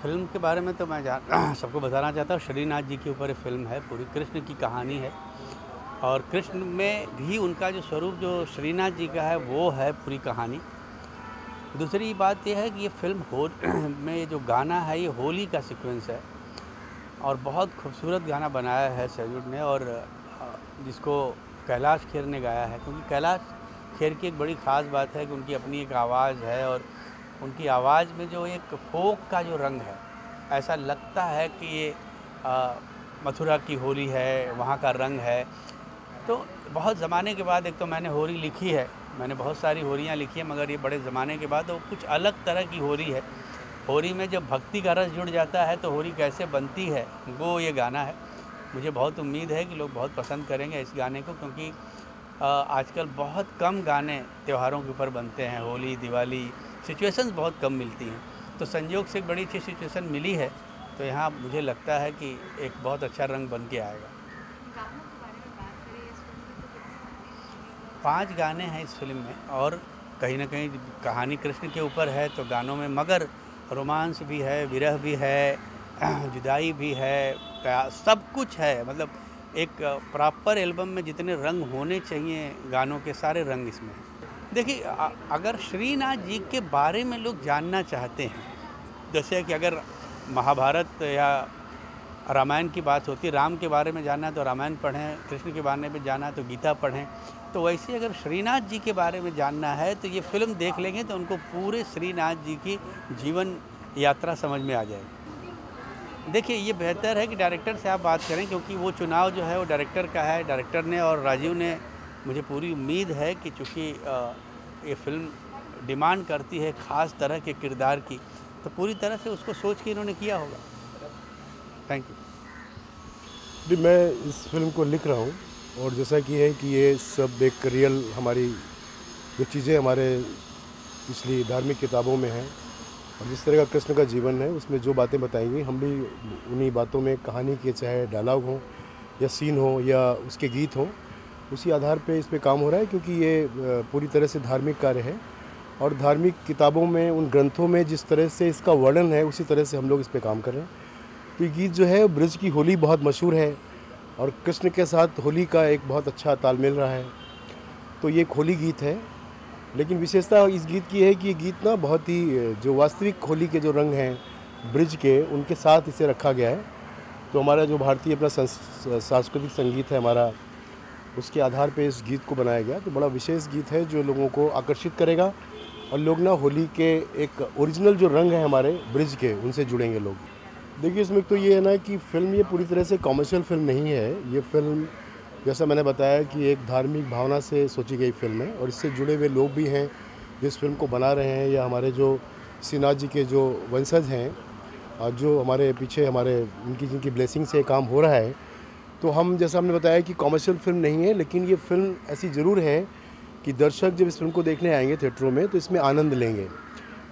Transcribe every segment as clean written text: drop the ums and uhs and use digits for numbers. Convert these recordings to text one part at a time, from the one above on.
Film के बारे में तो मैं सबको बताना चाहता हूँ, श्रीनाथ जी के ऊपर ये फ़िल्म है, पूरी कृष्ण की कहानी है। और कृष्ण में भी उनका जो स्वरूप जो श्रीनाथ जी का है वो है पूरी कहानी। दूसरी बात ये है कि ये फ़िल्म में जो गाना है ये होली का सीक्वेंस है और बहुत खूबसूरत गाना बनाया है सैजुड ने, और जिसको कैलाश खेर ने गाया है, क्योंकि कैलाश खेर की एक बड़ी ख़ास बात है कि उनकी अपनी एक आवाज़ है और उनकी आवाज़ में जो एक फोक का जो रंग है, ऐसा लगता है कि ये मथुरा की होली है, वहाँ का रंग है। तो बहुत ज़माने के बाद एक तो मैंने होली लिखी है, मैंने बहुत सारी होलियाँ लिखी हैं, मगर ये बड़े ज़माने के बाद वो कुछ अलग तरह की होली है। होली में जब भक्ति का रस जुड़ जाता है तो होली कैसे बनती है, वो ये गाना है। मुझे बहुत उम्मीद है कि लोग बहुत पसंद करेंगे इस गाने को, क्योंकि आजकल बहुत कम गाने त्योहारों के ऊपर बनते हैं। होली, दिवाली, सिचुएशंस बहुत कम मिलती हैं, तो संयोग से एक बड़ी अच्छी सिचुएशन मिली है, तो यहाँ मुझे लगता है कि एक बहुत अच्छा रंग बन के आएगा। 5 गाने हैं इस फिल्म में, और कहीं ना कहीं कहानी कृष्ण के ऊपर है तो गानों में मगर रोमांस भी है, विरह भी है, जुदाई भी है, सब कुछ है। मतलब एक प्रॉपर एल्बम में जितने रंग होने चाहिए गानों के, सारे रंग इसमें हैं। देखिए, अगर श्रीनाथ जी के बारे में लोग जानना चाहते हैं, जैसे कि अगर महाभारत या रामायण की बात होती है, राम के बारे में जानना है तो रामायण पढ़ें, कृष्ण के बारे में जानना है तो गीता पढ़ें, तो वैसे अगर श्रीनाथ जी के बारे में जानना है तो ये फिल्म देख लेंगे तो उनको पूरे श्रीनाथ जी की जीवन यात्रा समझ में आ जाएगी। देखिए, ये बेहतर है कि डायरेक्टर से आप बात करें, क्योंकि वो चुनाव जो है वो डायरेक्टर का है। डायरेक्टर ने और राजीव ने, मुझे पूरी उम्मीद है कि चूँकि ये फिल्म डिमांड करती है ख़ास तरह के किरदार की, तो पूरी तरह से उसको सोच के इन्होंने किया होगा। Thank you. जी, मैं इस फिल्म को लिख रहा हूँ, और जैसा कि है कि ये सब एक रियल हमारी जो चीज़ें हमारे पिछली धार्मिक किताबों में हैं और जिस तरह का कृष्ण का जीवन है उसमें जो बातें बताएंगी, हम भी उन्हीं बातों में कहानी के चाहे डायलॉग हो या सीन हो या उसके गीत हों, उसी आधार पे इस पे काम हो रहा है, क्योंकि ये पूरी तरह से धार्मिक कार्य है और धार्मिक किताबों में, उन ग्रंथों में जिस तरह से इसका वर्णन है उसी तरह से हम लोग इस पे काम कर रहे हैं। तो ये गीत जो है, ब्रज की होली बहुत मशहूर है और कृष्ण के साथ होली का एक बहुत अच्छा तालमेल रहा है, तो ये एक होली गीत है। लेकिन विशेषता इस गीत की है कि ये गीत ना बहुत ही जो वास्तविक होली के जो रंग हैं ब्रज के, उनके साथ इसे रखा गया है। तो हमारा जो भारतीय अपना सांस्कृतिक संगीत है हमारा, उसके आधार पे इस गीत को बनाया गया। तो बड़ा विशेष गीत है जो लोगों को आकर्षित करेगा और लोग ना होली के एक ओरिजिनल जो रंग है हमारे ब्रज के, उनसे जुड़ेंगे लोग। देखिए, इसमें तो ये है ना कि फ़िल्म ये पूरी तरह से कमर्शियल फ़िल्म नहीं है। ये फ़िल्म, जैसा मैंने बताया, कि एक धार्मिक भावना से सोची गई फ़िल्म है और इससे जुड़े हुए लोग भी हैं जो इस फिल्म को बना रहे हैं, या हमारे जो श्रीनाथ जी के जो वंशज हैं और जो हमारे पीछे हमारे उनकी जिनकी ब्लेसिंग से काम हो रहा है। तो हम, जैसा हमने बताया, कि कमर्शियल फ़िल्म नहीं है, लेकिन ये फ़िल्म ऐसी ज़रूर है कि दर्शक जब इस फिल्म को देखने आएंगे थिएटरों में तो इसमें आनंद लेंगे,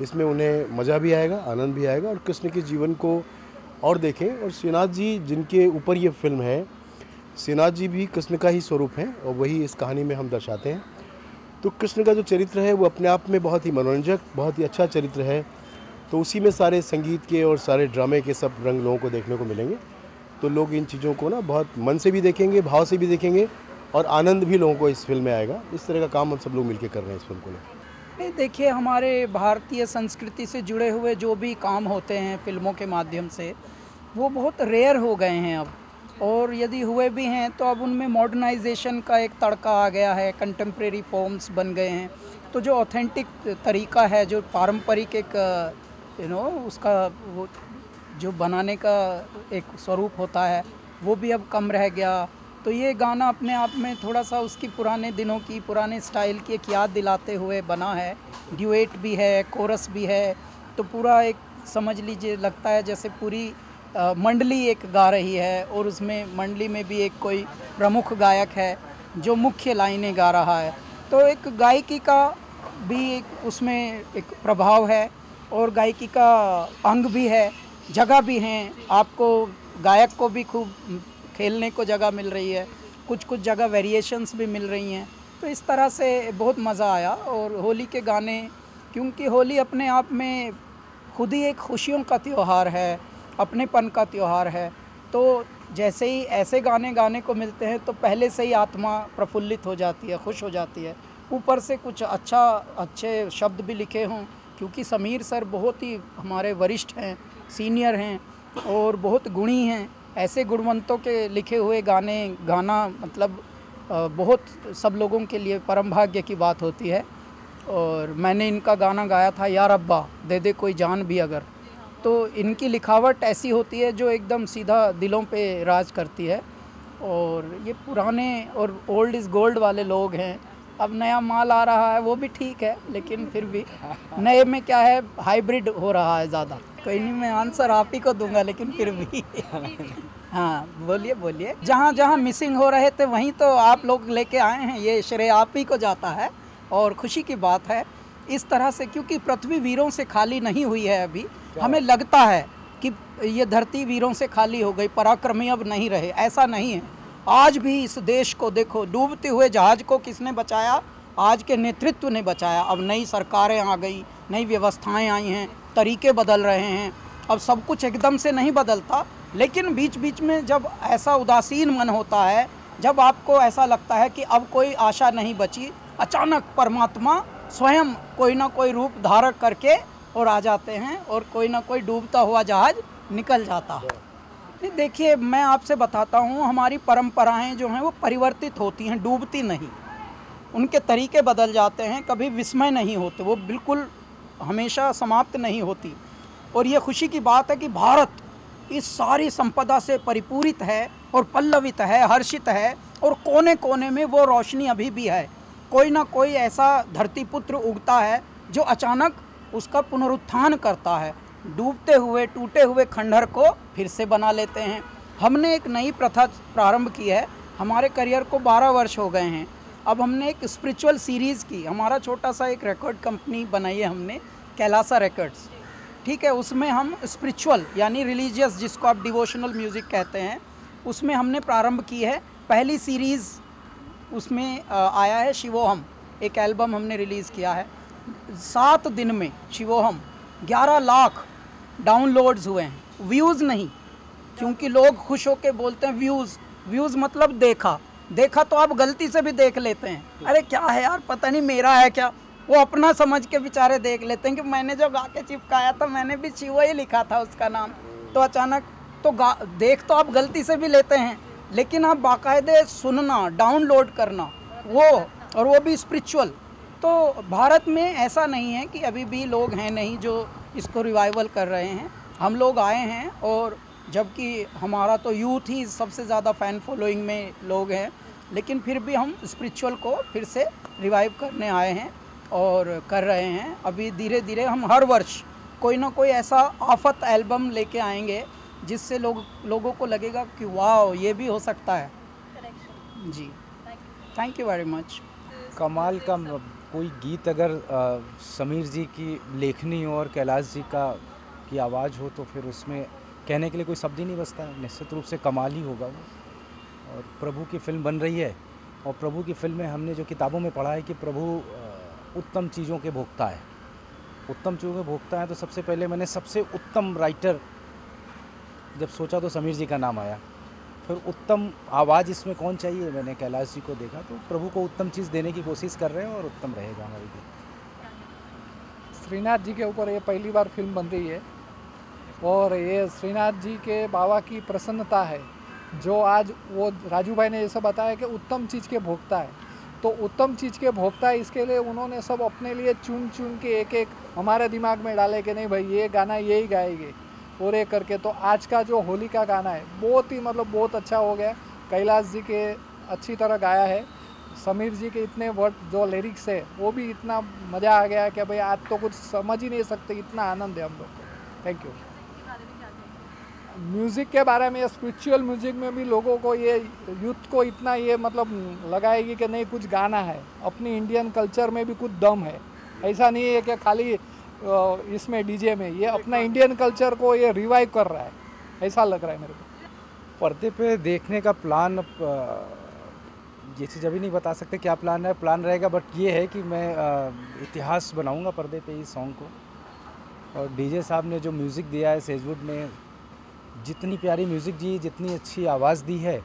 इसमें उन्हें मज़ा भी आएगा, आनंद भी आएगा और कृष्ण के जीवन को और देखें। और श्रीनाथ जी जिनके ऊपर ये फिल्म है, श्रीनाथ जी भी कृष्ण का ही स्वरूप हैं और वही इस कहानी में हम दर्शाते हैं। तो कृष्ण का जो चरित्र है वो अपने आप में बहुत ही मनोरंजक, बहुत ही अच्छा चरित्र है। तो उसी में सारे संगीत के और सारे ड्रामे के सब रंग लोगों को देखने को मिलेंगे। तो लोग इन चीज़ों को ना बहुत मन से भी देखेंगे, भाव से भी देखेंगे और आनंद भी लोगों को इस फिल्म में आएगा। इस तरह का काम हम सब लोग मिलकर कर रहे हैं इस फिल्म को लेकर। देखिए, हमारे भारतीय संस्कृति से जुड़े हुए जो भी काम होते हैं फिल्मों के माध्यम से, वो बहुत रेयर हो गए हैं अब, और यदि हुए भी हैं तो अब उनमें मॉडर्नाइजेशन का एक तड़का आ गया है, कंटेम्प्रेरी फॉर्म्स बन गए हैं। तो जो ऑथेंटिक तरीका है, जो पारंपरिक एक उसका वो जो बनाने का एक स्वरूप होता है, वो भी अब कम रह गया। तो ये गाना अपने आप में थोड़ा सा उसकी पुराने दिनों की, पुराने स्टाइल की एक याद दिलाते हुए बना है। ड्यूएट भी है, कोरस भी है, तो पूरा एक समझ लीजिए लगता है जैसे पूरी मंडली एक गा रही है, और उसमें मंडली में भी एक कोई प्रमुख गायक है जो मुख्य लाइनें गा रहा है। तो एक गायकी का भी एक उसमें एक प्रभाव है और गायकी का अंग भी है, जगह भी हैं। आपको गायक को भी खूब खेलने को जगह मिल रही है, कुछ कुछ जगह वेरिएशंस भी मिल रही हैं। तो इस तरह से बहुत मज़ा आया। और होली के गाने, क्योंकि होली अपने आप में खुद ही एक खुशियों का त्यौहार है, अपनेपन का त्यौहार है। तो जैसे ही ऐसे गाने गाने को मिलते हैं तो पहले से ही आत्मा प्रफुल्लित हो जाती है, खुश हो जाती है। ऊपर से कुछ अच्छे शब्द भी लिखे हों, क्योंकि समीर सर बहुत ही हमारे वरिष्ठ हैं, सीनियर हैं और बहुत गुणी हैं। ऐसे गुणवंतों के लिखे हुए गाने गाना मतलब बहुत सब लोगों के लिए परम भाग्य की बात होती है। और मैंने इनका गाना गाया था, या रब्बा दे दे कोई जान भी अगर। तो इनकी लिखावट ऐसी होती है जो एकदम सीधा दिलों पे राज करती है। और ये पुराने और ओल्ड इज़ गोल्ड वाले लोग हैं। अब नया माल आ रहा है वो भी ठीक है, लेकिन फिर भी नए में क्या है, हाइब्रिड हो रहा है ज़्यादा। कोई नहीं, मैं आंसर आप ही को दूंगा, लेकिन फिर भी हाँ बोलिए बोलिए। जहाँ जहाँ मिसिंग हो रहे थे वहीं तो आप लोग लेके आए हैं, ये श्रेय आप ही को जाता है और खुशी की बात है इस तरह से, क्योंकि पृथ्वी वीरों से खाली नहीं हुई है अभी। हमें लगता है कि ये धरती वीरों से खाली हो गई, पराक्रमी अब नहीं रहे, ऐसा नहीं है। आज भी इस देश को देखो, डूबते हुए जहाज को किसने बचाया? आज के नेतृत्व ने बचाया। अब नई सरकारें आ गई, नई व्यवस्थाएं आई हैं, तरीके बदल रहे हैं। अब सब कुछ एकदम से नहीं बदलता, लेकिन बीच बीच में जब ऐसा उदासीन मन होता है, जब आपको ऐसा लगता है कि अब कोई आशा नहीं बची, अचानक परमात्मा स्वयं कोई ना कोई रूप धारण करके और आ जाते हैं और कोई ना कोई डूबता हुआ जहाज निकल जाता है। नहीं, देखिए मैं आपसे बताता हूँ, हमारी परंपराएं जो हैं वो परिवर्तित होती हैं, डूबती नहीं। उनके तरीके बदल जाते हैं, कभी विस्मय नहीं होते, वो बिल्कुल हमेशा समाप्त नहीं होती। और ये खुशी की बात है कि भारत इस सारी संपदा से परिपूरित है और पल्लवित है, हर्षित है, और कोने कोने में वो रोशनी अभी भी है। कोई ना कोई ऐसा धरती पुत्र उगता है जो अचानक उसका पुनरुत्थान करता है, डूबते हुए टूटे हुए खंडहर को फिर से बना लेते हैं। हमने एक नई प्रथा प्रारंभ की है, हमारे करियर को 12 वर्ष हो गए हैं। अब हमने एक स्पिरिचुअल सीरीज़ की, हमारा छोटा सा एक रिकॉर्ड कंपनी बनाई है हमने, कैलासा रिकॉर्ड्स, ठीक है। उसमें हम स्पिरिचुअल यानी रिलीजियस, जिसको आप डिवोशनल म्यूज़िक कहते हैं, उसमें हमने प्रारंभ की है। पहली सीरीज़ उसमें आया है शिवोहम, एक एल्बम हमने रिलीज़ किया है। 7 दिन में शिवोहम 11 लाख डाउनलोड्स हुए हैं, व्यूज़ नहीं, क्योंकि लोग खुश होकर बोलते हैं व्यूज़ मतलब देखा तो आप गलती से भी देख लेते हैं, अरे क्या है यार, पता नहीं मेरा है क्या, वो अपना समझ के बेचारे देख लेते हैं कि मैंने जो गा के चिपकाया था मैंने भी शिवो ही लिखा था उसका नाम। तो अचानक तो देख तो आप गलती से भी लेते हैं, लेकिन आप बाकायदे सुनना, डाउनलोड करना, वो भी स्पिरिचुअल। तो भारत में ऐसा नहीं है कि अभी भी लोग हैं नहीं जो इसको रिवाइवल कर रहे हैं। हम लोग आए हैं, और जबकि हमारा तो यूथ ही सबसे ज़्यादा फ़ैन फॉलोइंग में लोग हैं, लेकिन फिर भी हम स्पिरिचुअल को फिर से रिवाइव करने आए हैं और कर रहे हैं। अभी धीरे धीरे हम हर वर्ष कोई ना कोई ऐसा आफत एल्बम लेके आएंगे जिससे लोगों को लगेगा कि वाह ये भी हो सकता है। जी, थैंक यू वेरी मच। कमाल का कोई गीत अगर समीर जी की लेखनी और कैलाश जी की आवाज़ हो तो फिर उसमें कहने के लिए कोई शब्द ही नहीं बचता है। निश्चित रूप से कमाल ही होगा वो। और प्रभु की फ़िल्म बन रही है, और प्रभु की फ़िल्म में हमने जो किताबों में पढ़ा है कि प्रभु उत्तम चीज़ों के भोक्ता है, उत्तम चीज़ों के भोक्ता है। तो सबसे पहले मैंने सबसे उत्तम राइटर जब सोचा तो समीर जी का नाम आया। फिर उत्तम आवाज़ इसमें कौन चाहिए, मैंने कैलाश जी को देखा, तो प्रभु को उत्तम चीज़ देने की कोशिश कर रहे हैं और उत्तम रहेगा हमारी गीत। श्रीनाथ जी के ऊपर ये पहली बार फिल्म बन रही है, और ये श्रीनाथ जी के बाबा की प्रसन्नता है जो आज वो राजू भाई ने जैसे बताया कि उत्तम चीज़ के भोक्ता है, तो उत्तम चीज़ के भोक्ता है, इसके लिए उन्होंने सब अपने लिए चुन के एक हमारे दिमाग में डाले कि नहीं भाई ये गाना यही गाएंगे और ये करके। तो आज का जो होली का गाना है बहुत ही बहुत अच्छा हो गया। कैलाश जी के अच्छी तरह गाया है, समीर जी के इतने वर्ड जो लिरिक्स है वो भी इतना मज़ा आ गया कि भाई आज तो कुछ समझ ही नहीं सकते, इतना आनंद है हम लोग को। Thank you. म्यूज़िक के बारे में, स्पिरिचुअल म्यूज़िक में भी लोगों को ये यूथ को इतना ये लगाएगी कि नहीं कुछ गाना है, अपनी इंडियन कल्चर में भी कुछ दम है। ऐसा नहीं है कि खाली इसमें डीजे में, ये अपना इंडियन कल्चर को ये रिवाइव कर रहा है, ऐसा लग रहा है मेरे को। पर्दे पे देखने का प्लान ये चीज़ अभी नहीं बता सकते क्या प्लान रहेगा, बट ये है कि मैं इतिहास बनाऊंगा पर्दे पे इस सॉन्ग को, और डीजे साहब ने जो म्यूज़िक दिया है, सेजवुड ने जितनी प्यारी म्यूज़िक दी, जितनी अच्छी आवाज़ दी है,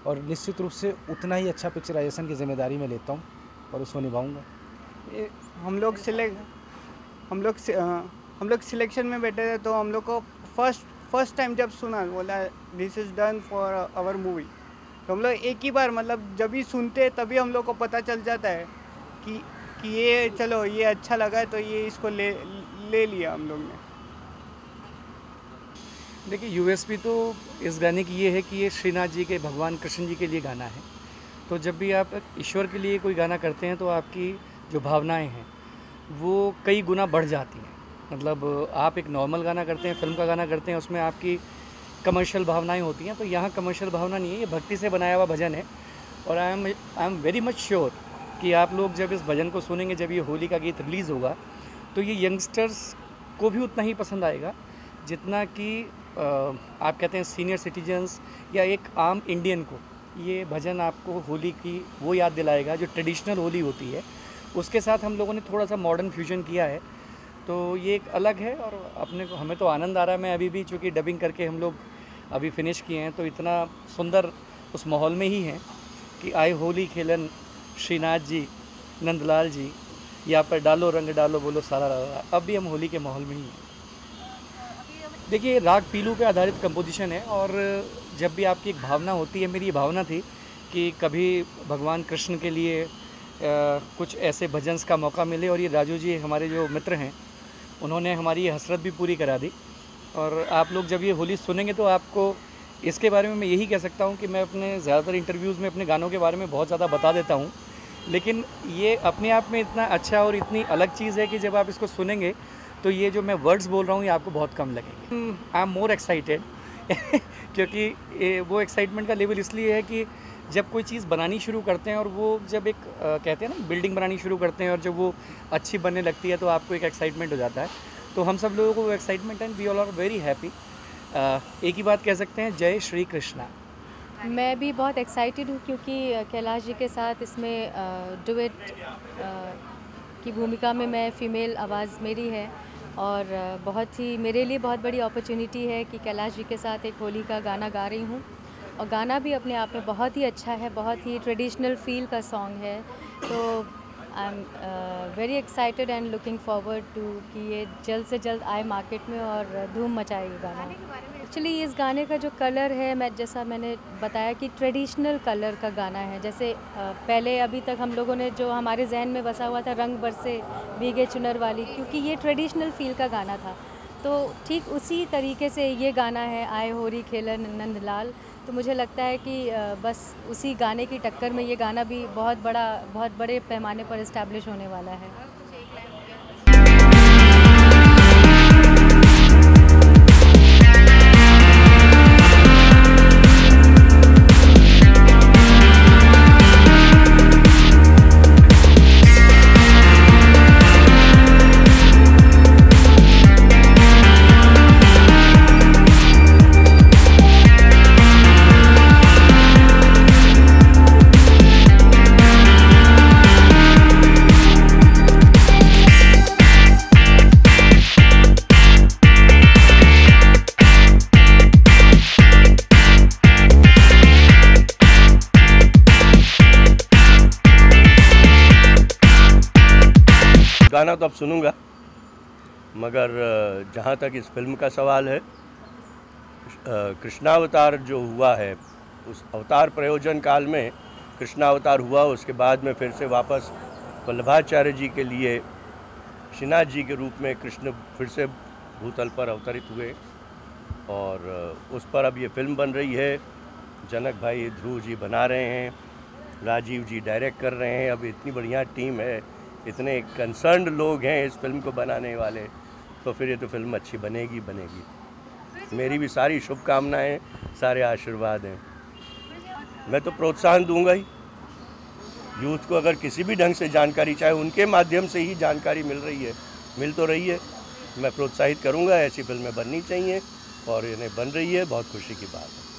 और निश्चित रूप से उतना ही अच्छा पिक्चराइजेशन की जिम्मेदारी मैं लेता हूँ और उसको निभाऊंगा। हम लोग सिलेक्शन में बैठे थे, तो हम लोग को फर्स्ट टाइम जब सुना, बोला this is done for our movie, तो हम लोग एक ही बार मतलब जब भी सुनते तभी हम लोग को पता चल जाता है कि ये चलो ये अच्छा लगा है, तो ये इसको ले लिया हम लोग ने। देखिए यूएसपी तो इस गाने की ये है कि ये श्रीनाथ जी के, भगवान कृष्ण जी के लिए गाना है। तो जब भी आप ईश्वर के लिए कोई गाना करते हैं तो आपकी जो भावनाएं हैं वो कई गुना बढ़ जाती हैं। मतलब आप एक नॉर्मल गाना करते हैं, फिल्म का गाना करते हैं, उसमें आपकी कमर्शियल भावनाएं होती हैं, तो यहाँ कमर्शियल भावना नहीं है, ये भक्ति से बनाया हुआ भजन है। और आई एम वेरी मच श्योर कि आप लोग जब इस भजन को सुनेंगे, जब ये होली का गीत रिलीज़ होगा, तो ये यंगस्टर्स को भी उतना ही पसंद आएगा जितना कि आप कहते हैं सीनियर सिटीजन्स या एक आम इंडियन को ये भजन आपको होली की वो याद दिलाएगा जो ट्रेडिशनल होली होती है। उसके साथ हम लोगों ने थोड़ा सा मॉडर्न फ्यूजन किया है, तो ये एक अलग है। और अपने को हमें तो आनंद आ रहा है। मैं अभी भी चूँकि डबिंग करके हम लोग अभी फिनिश किए हैं, तो इतना सुंदर उस माहौल में ही हैं कि आए होली खेलन श्रीनाथ जी, नंदलाल जी, यहाँ पर डालो रंग डालो बोलो सारा रहा। अब भी हम होली के माहौल में ही हैं। देखिए राग पीलू पे आधारित कंपोजिशन है, और जब भी आपकी एक भावना होती है, मेरी ये भावना थी कि कभी भगवान कृष्ण के लिए कुछ ऐसे भजन्स का मौका मिले, और ये राजू जी हमारे जो मित्र हैं उन्होंने हमारी ये हसरत भी पूरी करा दी। और आप लोग जब ये होली सुनेंगे तो आपको इसके बारे में मैं यही कह सकता हूँ कि मैं अपने ज़्यादातर इंटरव्यूज़ में अपने गानों के बारे में बहुत ज़्यादा बता देता हूँ, लेकिन ये अपने आप में इतना अच्छा और इतनी अलग चीज़ है कि जब आप इसको सुनेंगे तो ये जो मैं वर्ड्स बोल रहा हूँ ये आपको बहुत कम लगेंगे। आई एम मोर एक्साइटेड क्योंकि वो एक्साइटमेंट का लेवल इसलिए है कि जब कोई चीज़ बनानी शुरू करते हैं और वो जब एक कहते हैं ना बिल्डिंग बनानी शुरू करते हैं और जब वो अच्छी बनने लगती है तो आपको एक एक्साइटमेंट हो जाता है। तो हम सब लोगों को वो excitement and we all are very happy. एक ही बात कह सकते हैं, जय श्री कृष्णा। मैं भी बहुत एक्साइटेड हूँ क्योंकि कैलाश जी के साथ इसमें डुएट की भूमिका में मैं फ़ीमेल आवाज़ मेरी है, और बहुत ही मेरे लिए बहुत बड़ी अपॉर्चुनिटी है कि कैलाश जी के साथ एक होली का गाना गा रही हूँ। और गाना भी अपने आप में बहुत ही अच्छा है, बहुत ही ट्रेडिशनल फील का सॉन्ग है। तो I am very excited and looking forward to कि ये जल्द से जल्द आए मार्केट में और धूम मचाएगी गाना। एक्चुअली इस गाने का जो कलर है, जैसा मैंने बताया कि ट्रेडिशनल कलर का गाना है। जैसे पहले अभी तक हम लोगों ने जो हमारे जहन में बसा हुआ था रंग बरसे भीगे चुनर वाली, क्योंकि ये ट्रेडिशनल फील का गाना था, तो ठीक उसी तरीके से ये गाना है आए होली खेलन नंदलाल। तो मुझे लगता है कि बस उसी गाने की टक्कर में ये गाना भी बहुत बड़े पैमाने पर इस्टेब्लिश होने वाला है। गाना तो अब सुनूंगा, मगर जहाँ तक इस फिल्म का सवाल है, कृष्णावतार जो हुआ है उस अवतार प्रयोजन काल में कृष्णावतार हुआ, उसके बाद में फिर से वापस वल्लभाचार्य जी के लिए श्रीनाथ जी के रूप में कृष्ण फिर से भूतल पर अवतरित हुए, और उस पर अब ये फिल्म बन रही है। जनक भाई ध्रुव जी बना रहे हैं, राजीव जी डायरेक्ट कर रहे हैं। अब इतनी बढ़िया टीम है, इतने कंसर्न्ड लोग हैं इस फिल्म को बनाने वाले, तो फिर ये तो फिल्म अच्छी बनेगी। मेरी भी सारी शुभकामनाएं, सारे आशीर्वाद हैं। मैं तो प्रोत्साहन दूंगा ही यूथ को, अगर किसी भी ढंग से जानकारी, चाहे उनके माध्यम से ही जानकारी मिल तो रही है, मैं प्रोत्साहित करूंगा। ऐसी फिल्में बननी चाहिए और इन्हें बन रही है, बहुत खुशी की बात है।